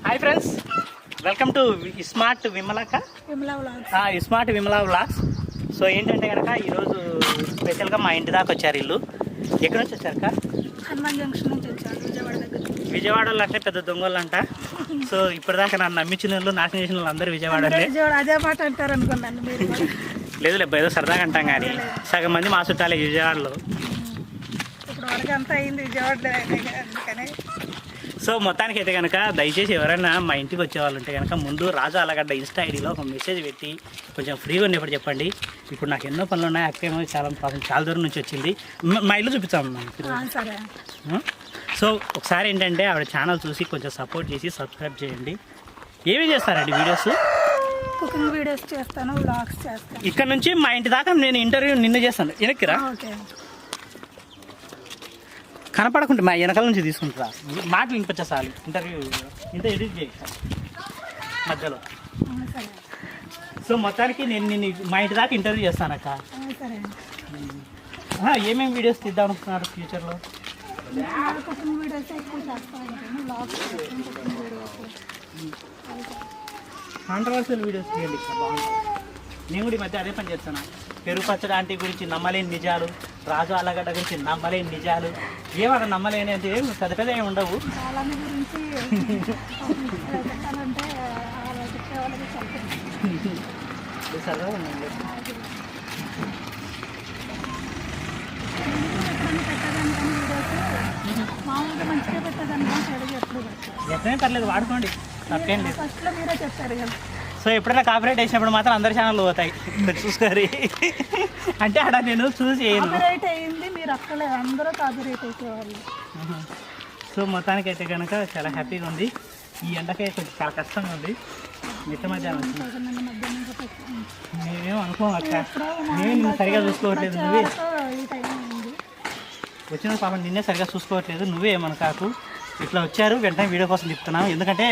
Hi friends, welcome to smart Vimala vlogs. So ఏంటంటే కనుక ఈరోజు స్పెషల్గా మా ఇంటి దాకా వచ్చారు. ఇల్లు ఎక్కడి నుంచి వచ్చారు? హనుమాన్ జంక్షన్ నుంచి వచ్చారు, విజయవాడ దగ్గర. విజయవాడ వాళ్ళు అంటే పెద్ద దొంగలు అంట. సో ఇప్పటిదాకా నన్ను నమ్మించిన వాళ్ళు, నాశనం చేసిన వాళ్ళు అందరూ విజయవాడ. అదే మాట అంటారు అనుకున్నాను మీరు. లేదు ఏదో సరదాగా అంటాం, కానీ సగం మంది మా చుట్టాలే విజయవాడలో. ఇప్పుడు వరకు అంతా అయింది విజయవాడలో అందుకనే. సో మొత్తానికి అయితే కనుక దయచేసి ఎవరైనా మా ఇంటికి వచ్చేవాళ్ళు ఉంటే కనుక ముందు రాజు ఆలగడ్డ ఇన్స్టా ఐడిలో ఒక మెసేజ్ పెట్టి కొంచెం ఫ్రీగా ఉన్నప్పుడు చెప్పండి. ఇప్పుడు నాకు ఎన్నో పనులు ఉన్నాయి. అక్కేమో చాలా దూరం నుంచి వచ్చింది. మా ఇల్లు చూపిస్తాం సరే. సో ఒకసారి ఏంటంటే ఆవిడ ఛానల్ చూసి కొంచెం సపోర్ట్ చేసి సబ్స్క్రైబ్ చేయండి. ఏమేమి చేస్తారండి వీడియోస్? కుకింగ్ వీడియోస్ చేస్తాను, వ్లాగ్స్ చేస్తాను. ఇక్కడ నుంచి మా ఇంటి దాకా నేను ఇంటర్వ్యూ నిన్న చేస్తాను. వెనక్కిరా, కనపడకుంటే మా వెనకాల నుంచి తీసుకుంటారా? మాటలు వినిపించా చాలు. ఇంటర్వ్యూ ఇంత ఎడిట్ చేయ మధ్యలో. సో మొత్తానికి నేను మా ఇంటి దాకా ఇంటర్వ్యూ చేస్తాను అక్క. ఏమేమి వీడియోస్ తీద్దాం అనుకుంటున్నారు ఫ్యూచర్లో? కాంట్రవర్షియల్ వీడియోస్ తీయండి, బాగుంటుంది. నేను కూడా ఈ మధ్య అదే పని చేస్తాను. పెరుగు పచ్చడి ఆంటీ గురించి నమ్మలేని నిజాలు, రాజు ఆలగడ్డ గురించి నమ్మలేని నిజాలు. ఏమన్నా నమ్మలేని అంటే పెద్ద పెద్ద ఏమి ఉండవు. సరదాగా ఉండండి. ఎక్కడైనా పర్లేదు, వాడుకోండి, తప్పేం లేదు. సో ఎప్పుడైనా కాపీరైట్ వేసినప్పుడు మాత్రం అందరి ఛానళ్ళు పోతాయి, మీరు చూసుకోరు. అంటే అక్కడ నేను చూసి చేయను. సో మొత్తానికి అయితే కనుక చాలా హ్యాపీగా ఉంది. ఈ ఎండకే కొంచెం చాలా కష్టంగా ఉంది. మిట్ట మధ్యాహ్నం నేనేం అనుకోను అక్క, నేను సరిగా చూసుకోవట్లేదు. నువ్వే వచ్చిన పాపం నిన్నే సరిగా చూసుకోవట్లేదు. నువ్వే ఏమనుకాకు. ఇట్లా వచ్చారు వెంటనే వీడియో కోసం చెప్తున్నాను. ఎందుకంటే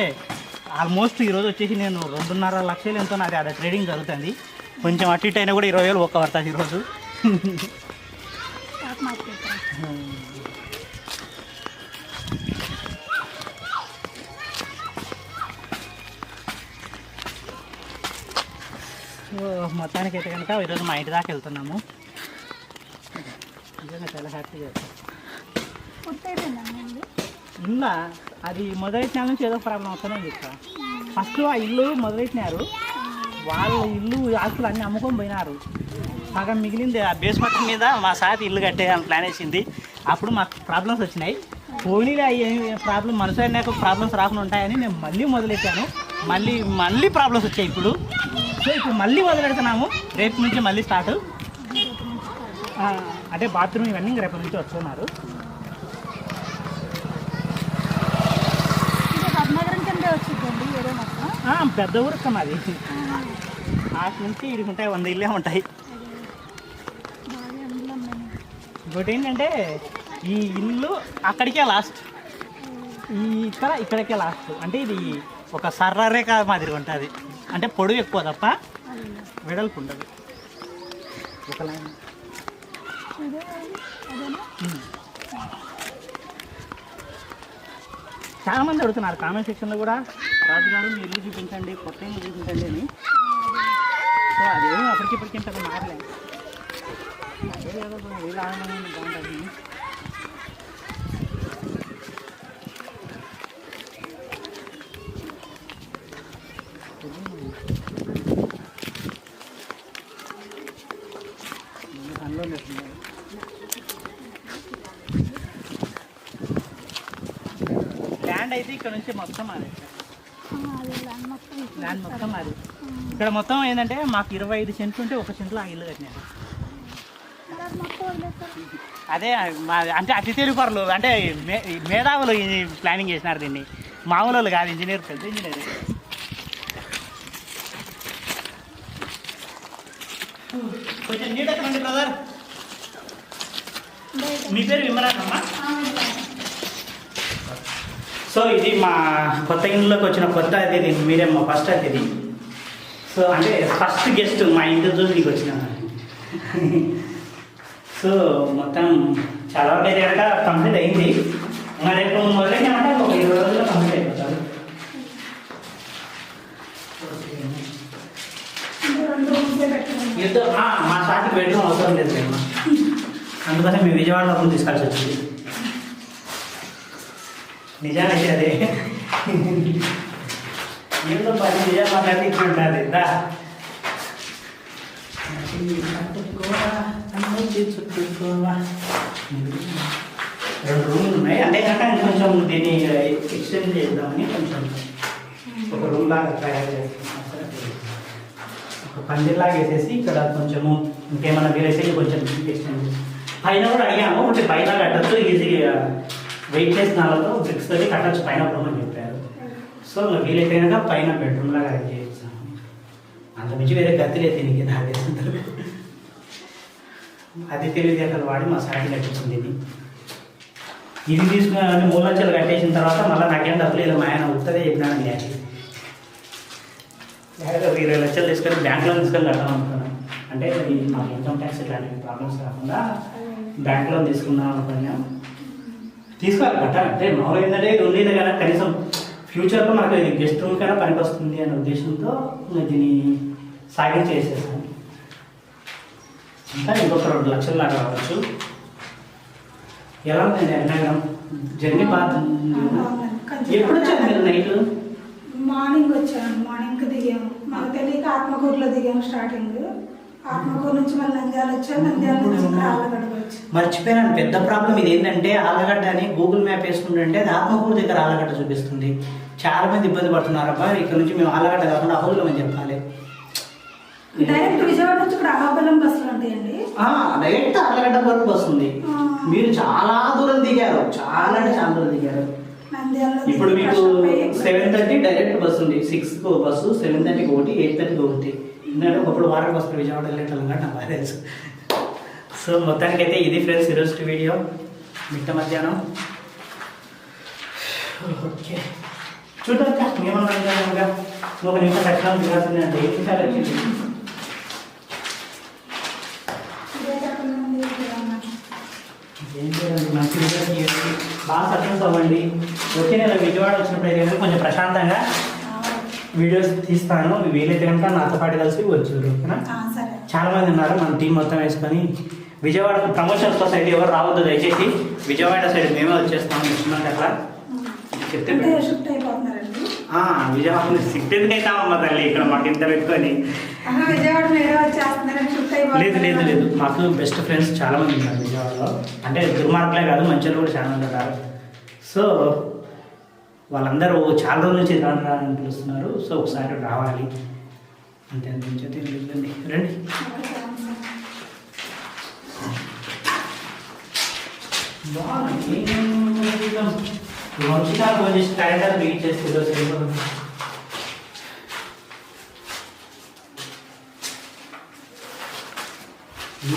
ఆల్మోస్ట్ ఈరోజు వచ్చేసి నేను 2.5 లక్షలు ఎంతో నాది ఆడ ట్రేడింగ్ జరుగుతుంది. కొంచెం అటు ఇటు అయినా కూడా 20,000 ఒక్క పడుతుంది ఈరోజు. సో మొత్తానికి అయితే కనుక ఈరోజు మా ఇంటి దాకా వెళ్తున్నాము. నిజంగా చాలా హ్యాపీగా. ఇలా అది మొదలెట్టిన నుంచి ఏదో ప్రాబ్లం వస్తుందని చెప్తా. ఫస్ట్ ఆ ఇల్లు మొదలెట్టినారు, వాళ్ళ ఇల్లు ఆస్తులు అన్నీ అమ్ముకొని పోయినారు. సగం మిగిలింది ఆ బేస్మెంట్ మీద మా సాతి ఇల్లు కట్టేయాలని ప్లాన్ వేసింది. అప్పుడు మాకు ప్రాబ్లమ్స్ వచ్చినాయి. పోనీలే అయ్యే ప్రాబ్లం మనసు అయినాక ప్రాబ్లమ్స్ రాకుండా ఉంటాయని నేను మళ్ళీ మొదలెట్టాను. మళ్ళీ ప్రాబ్లమ్స్ వచ్చాయి ఇప్పుడు. సో ఇప్పుడు మళ్ళీ మొదలెడుతున్నాము. రేపు నుంచి మళ్ళీ స్టార్ట్. అంటే బాత్రూమ్ ఇవన్నీ రేపటి నుంచి వస్తున్నారు. పెద్ద ఊరు మాది. అటు నుంచి ఇడికి ఉంటాయి, 100 ఇల్లే ఉంటాయి. ఇంకోటి ఏంటంటే ఈ ఇల్లు అక్కడికే లాస్ట్, ఇక్కడికే లాస్ట్. అంటే ఇది ఒక సర్రరేఖ మాదిరి ఉంటుంది. అంటే పొడవు ఎక్కువ తప్ప వెడల్పు ఉండదు. ఒక లైన్. చాలా మంది అడుగుతున్నారు కామెంట్ సెక్షన్లో కూడా, రాజుగారు మీ ఇల్లు చూపించండి, కొత్త ఇల్లు చూపించండి అని. సో అదేమో అప్పటికిప్పటికి పెద్ద మారలేదు. అదే కదా వీళ్ళు ఆనందంగా బాగుంటుంది. ల్యాండ్ అయితే ఇక్కడ నుంచి మొత్తం అది ల్యాండ్ మొత్తం అది. ఇక్కడ మొత్తం ఏంటంటే మాకు 25 సెంట్లు ఉంటే 1 సెంట్లో ఆ ఇల్లు కట్టినారు. అదే అంటే అతి తెలుగు పరులు, అంటే మేధావులు ప్లానింగ్ చేసినారు దీన్ని. మామూలు వాళ్ళు కాదు, ఇంజనీర్, పెద్ద ఇంజనీర్. కొంచెం నీట్ ఎక్కడండి బ్రదర్? మీ పేరు విమలాకమ్మా? సో ఇది మా కొత్త ఇంట్లోకి వచ్చిన కొత్త అతిథి. మీరే మా ఫస్ట్ అతిథి. సో అంటే ఫస్ట్ గెస్ట్ మా ఇంటి చూసికి వచ్చిన. సో మొత్తం చాలా వరకు కంప్లీట్ అయింది. రేపు మొదలైనామంటే ఒక 20 రోజుల్లో కంప్లీట్ అయిపోతారు. బెడ్రూమ్ అవసరం లేదు మేము, అందుకని మేము విజయవాడలో రూమ్ తీసుకోవాల్సి వచ్చింది. నిజానికి అదే ఏదో పని నిజాలు మాట్లాడి ఇక్కడ ఉంటుంది దా చుట్టుకోవా. 2 రూమ్లు ఉన్నాయి, అంటే కనుక కొంచెం దీన్ని ఎక్స్టెండ్ చేద్దామని కొంచెం ఒక రూమ్ లాగా తయారు చేస్తున్నాం. ఒక పందిర్లాగా వేసేసి ఇక్కడ కొంచెము ఇంకేమైనా వీలైతే కొంచెం ఎక్స్టెండ్ చేసి పైన కూడా అడిగాము, ఒకటి పైన కట్టచ్చు ఈజీగా వెయిట్ చేసిన వాళ్ళతో బ్రిక్స్ తోటి కట్టచ్చు పైన రూమ్ అని చెప్పారు. సో వీలైతే కనుక పైన బెడ్రూమ్ లాగా అరేంజ్ చేస్తాము. అంత మించి వేరే గతి లేదు దీనికి నాకు తెలిసినంత. అది తెలివితేటలు వాడి మా సాటి కట్టించింది ఇది తీసుకుని 3 లక్షలు కట్టేసిన తర్వాత మళ్ళీ నాకేం డబ్బులు ఇలా మా ఆయన ఉత్తదే చెప్పినాను. లేకపోతే 20 లక్షలు తీసుకొని బ్యాంకులో తీసుకొని కట్టాం అనుకున్నాను. అంటే మాకు ఇన్కమ్ ట్యాక్స్ ఇట్లాంటి ప్రాబ్లమ్స్ కాకుండా బ్యాంకులో తీసుకున్నాం అనుకున్నాం. తీసుకోవాలి కట్టాలి, అంటే మామూలు ఏంటంటే ఇది ఉండేది కదా, కనీసం ఫ్యూచర్లో మనకు ఇది గెస్ట్ రూమ్ కన్నా పనికి వస్తుంది అనే ఉద్దేశంతో దీన్ని సాగించేసేసాను. ఇంకా ఇంకొక 2 లక్షలు లాగా రావచ్చు. ఎలా ఉందండి అన్నగరం జర్నీ బాగా? ఎప్పుడు వచ్చారు మీరు? నైట్ మార్నింగ్ వచ్చాను, మార్నింగ్ దిగాము. మాకు తెలియక ఆత్మకూరులో దిగాము. స్టార్టింగ్ ఆత్మకూరు నుంచి మళ్ళీ నంద్యాల వచ్చాము, నంద్యాల నుంచి ఆళ్ళగడ్డకు వచ్చాము. మర్చిపోయాను, పెద్ద ప్రాబ్లం ఇది ఏంటంటే ఆళ్ళగడ్డ అని గూగుల్ మ్యాప్ వేసుకుంటుంటే అది ఆత్మకూరు దగ్గర ఆళ్ళగడ్డ చూపిస్తుంది. చాలా మంది ఇబ్బంది పడుతున్నారు. అబ్బా ఇక్కడ నుంచి మేము ఆళ్ళగడ్డ కాకుండా అహోబిలం అని చెప్పాలి. డైరెక్ట్ విజయవాడ నుంచి ఇక్కడ అహోబిలం బస్సులు ఉంటాయండి. డైరెక్ట్ ఆళ్ళగడ్డ వరకు బస్సు ఉంది. మీరు చాలా దూరం దిగారు, చాలా అంటే చాలా దూరం దిగారు. ఇప్పుడు మీకు 7:30 డైరెక్ట్ బస్సు ఉంది, 6కు బస్సు, 7:30కి ఒకటి, 8:30కి ఒకటి. ఎందుకంటే ఒకప్పుడు వారానికి వస్తారు విజయవాడ వెళ్ళేటం కాబట్టి నాకు బాగా తెలుసు. సో మొత్తానికైతే ఇది ఫ్రెండ్స్ ఈరోజు వీడియో. మిట్ట మధ్యాహ్నం ఓకే చూద్దాం. ఏమన్నా ఒక నిమిషం కట్టాలి తినాల్సింది అంటే 8 నిమిషాలు వచ్చింది. ఏం చేయాలి, మంచి వీడియోస్ చేయండి, బాగా సక్సెస్ అవ్వండి. ఓకే, నేను విజయవాడ వచ్చినప్పుడు అయితే కొంచెం ప్రశాంతంగా వీడియోస్ తీస్తాను. వీలైతే కనుక నాతో పాటు కలిసి వచ్చారు. ఓకేనా? చాలా మంది ఉన్నారు, మన టీం మొత్తం వేసుకొని విజయవాడ ప్రమోషన్స్ సైడ్ ఎవరు రావద్దు దయచేసి. విజయవాడ సైడ్ మేమే వచ్చేస్తాము ఇస్తున్నాం అట్లా చెప్తే విజయవాడ షిఫ్ట్ ఎందుకు అవుతామమ్మ తల్లి, ఇక్కడ మాకు ఇంత పెట్టుకొని. లేదు లేదు లేదు, మాకు బెస్ట్ ఫ్రెండ్స్ చాలా మంది ఉన్నారు విజయవాడలో. అంటే దుర్మార్గులే కాదు, మంచిగా కూడా చాలా మంది ఉన్నారు. సో వాళ్ళందరూ చాలా రోజుల నుంచి రాని పిలుస్తున్నారు. సో ఒకసారి రావాలి అంతే, అంతే రండి రండి. వంశీకాలు ఫోన్ చేసి క్యాలెండర్ వెయిట్ చేస్తుందో సరిపోదు.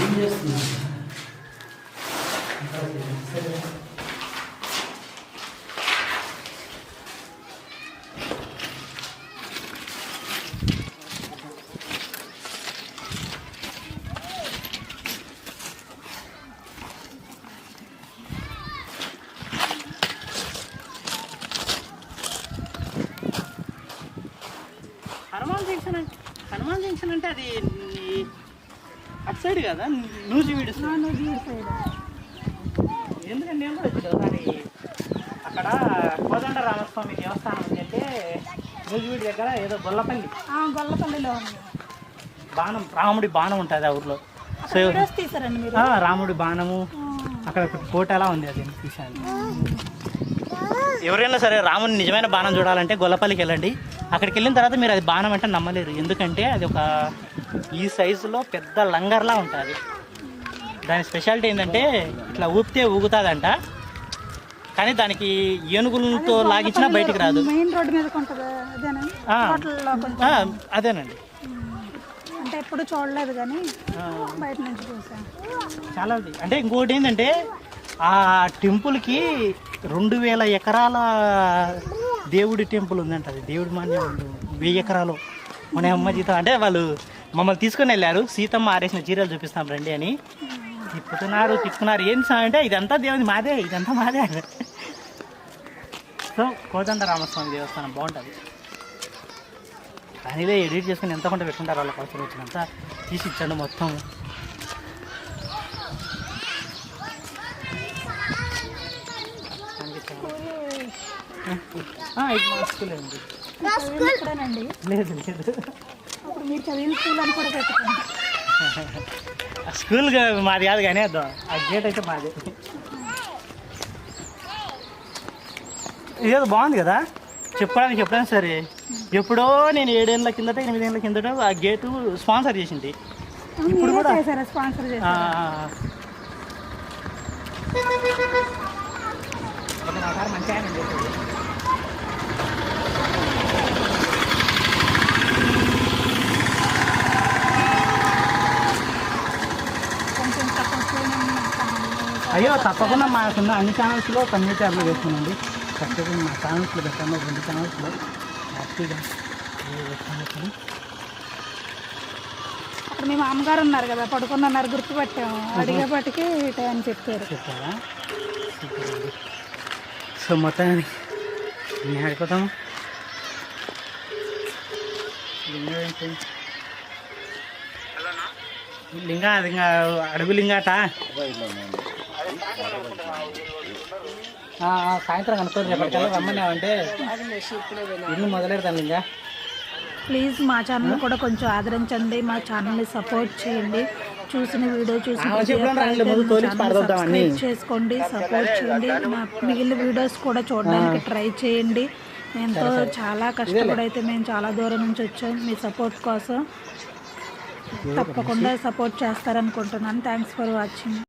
ఏం చేస్తున్నా హనుమాన్ జంక్షన్ అంటే అది అటు సైడ్ కదా, నూజివీడు సైడ్. ఎందుకంటే నేను కూడా వచ్చాను ఒకసారి అక్కడ కోదండ రామస్వామి దేవస్థానం అంటే నూజివీడు దగ్గర ఏదో గొల్లపల్లిలో ఉంది బాణం, రాముడి బాణం ఉంటుంది ఆ ఊర్లో. సో రాముడి బాణము అక్కడ కోట ఎలా ఉంది అది తీసాను. ఎవరైనా సరే రాముని నిజమైన బాణం చూడాలంటే గొల్లపల్లికి వెళ్ళండి. అక్కడికి వెళ్ళిన తర్వాత మీరు అది బాణం అంటే నమ్మలేరు, ఎందుకంటే అది ఒక ఈ సైజులో పెద్ద లంగర్లా ఉంటుంది. దాని స్పెషాలిటీ ఏంటంటే ఇట్లా ఊపితే ఊగుతుందంట, కానీ దానికి ఏనుగులతో లాగించినా బయటికి రాదు. మెయిన్ రోడ్డు మీద అదేనండి, అంటే ఎప్పుడు చూడలేదు కానీ బయట నుంచి చూసాను. చాలా అంటే ఇంకోటి ఏంటంటే ఆ టెంపుల్కి 2000 ఎకరాల దేవుడి టెంపుల్ ఉందంట. అది దేవుడి మాన్యం 1000 ఎకరాలు. మన అమ్మ జీతం అంటే వాళ్ళు మమ్మల్ని తీసుకొని వెళ్ళారు, సీతమ్మ ఆరేసిన చీరలు చూపిస్తాం రండి అని. తిప్పుతున్నారు ఏం అంటే ఇదంతా దేవుని మాదే, ఇదంతా మాదే. సో కోదండ రామస్వామి దేవస్థానం బాగుంటుంది. దానిలో ఎడిట్ చేసుకుని ఎంత కొంత పెట్టుకుంటారు వాళ్ళకి అవసరం వచ్చినంత తీసి ఇచ్చాడు మొత్తం. ఇది మా స్కూల్ అండి. ఇక్కడేనండి. లేదు లేదు, అప్పుడు మీరు చదివిన స్కూల్ అని కూడా పెట్టుకోండి. స్కూల్ మాది కాదు కానీ అదో ఆ గేట్ అయితే మాది. ఇదేదో బాగుంది కదా చెప్పడానికి, ఎప్పుడైనా సరే. ఎప్పుడో నేను 7 ఏళ్ళ కిందట 8 ఏళ్ళ కిందట ఆ గేటు స్పాన్సర్ చేసింది. ఇప్పుడు కూడా చేశారా స్పాన్సర్ చేశారా? మంచిగా కొంచెం తక్కువ. అయ్యో తప్పకుండా మాకున్న అన్ని ఛానల్స్లో కమ్యూనిటీ అప్లోడ్ చేస్తున్నాండి. ఖచ్చితంగా మా ఛానల్స్లో పెట్టాను, 2 ఛానల్స్లో హ్యాపీగా అక్కడ మీ మామగారు ఉన్నారు కదా, పడుకున్నారు, గుర్తుపట్టాము. అడిగేపటికి అని చెప్పారు. చెప్పారా? సో మొత్తానికి నేను ఆడిపోతాము. లింగా అది ఇంకా అడుగు లింగాట సాయంత్రం కనుక్కోరు, రేపటికల్లా రమ్మన్నావంటే ఇల్లు మొదలెడతాను లింగా. ప్లీజ్ మా ఛానల్ కూడా కొంచెం ఆదరించండి, మా ఛానల్ని సపోర్ట్ చేయండి. చూసిన వీడియో చూసి సబ్స్క్రైబ్ చేసుకోండి, సపోర్ట్ చేయండి. మా మిగిలిన వీడియోస్ కూడా చూడడానికి ట్రై చేయండి. ఎంతో చాలా కష్టపడైతే మేము చాలా దూరం నుంచి వచ్చాం. మీ సపోర్ట్ కోసం తప్పకుండా సపోర్ట్ చేస్తారనుకుంటున్నాను. Thanks for watching.